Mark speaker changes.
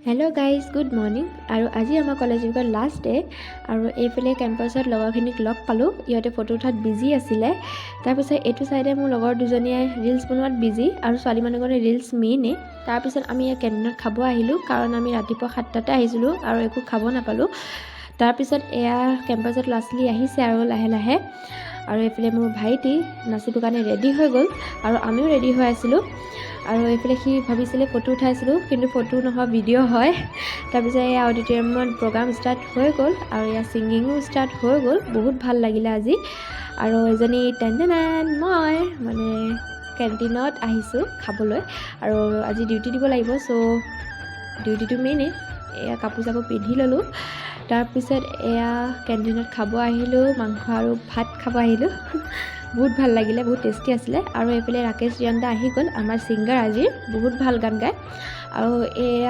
Speaker 1: Hello' guys, good morning. আৰু আজি আমাৰ কলেজ উইকৰ লাষ্ট ডে আৰু এইফালে কেম্পাছত লগৰখিনিক লগ পালোঁ। ইহঁতে ফটো উঠাত বিজি আছিলে। তাৰপিছত এইটো ছাইডে মোৰ লগৰ দুজনীয়ে ৰিলচ বনোৱাত বিজি, আৰু ছোৱালী মানুহৰ ৰিলচ মেইনেই। তাৰপিছত আমি ইয়াত কেণ্টিনত খাব আহিলোঁ, কাৰণ আমি ৰাতিপুৱা 7টাতে আহিছিলোঁ আৰু একো খাব নাপালোঁ। তাৰপিছত এয়া কেম্পাছত ল'ৰা ছোৱালী আহিছে আৰু লাহে লাহে। আৰু এইফালে মোৰ ভাইটি নাচিবৰ কাৰণে ৰেডি হৈ গ'ল আৰু আমিও ৰেডি হৈ আছিলোঁ। আৰু এইফালে সি ভাবিছিলে ফটো উঠাইছিলোঁ, কিন্তু ফটো নহয় ভিডিঅ' হয়। তাৰপিছত এয়া অডিটৰিয়ামত প্ৰগ্ৰাম ষ্টাৰ্ট হৈ গ'ল আৰু এয়া ছিংগিঙো ষ্টাৰ্ট হৈ গ'ল। বহুত ভাল লাগিলে আজি। আৰু এজনী টেন মই মানে কেণ্টিনত আহিছোঁ খাবলৈ, আৰু আজি ডিউটি দিব লাগিব, চ' ডিউটিটো মেইনেই। এয়া কাপোৰ চাপোৰ পিন্ধি ল'লোঁ। তাৰপিছত এয়া কেণ্টিনত খাব আহিলোঁ, মাংস আৰু ভাত খাব আহিলোঁ। বহুত ভাল লাগিলে, বহুত টেষ্টি আছিলে। আৰু এইফালে ৰাকেশ ৰিয়ান দা আহি গ'ল, আমাৰ ছিংগাৰ আজিৰ, বহুত ভাল গান গায়। আৰু এয়া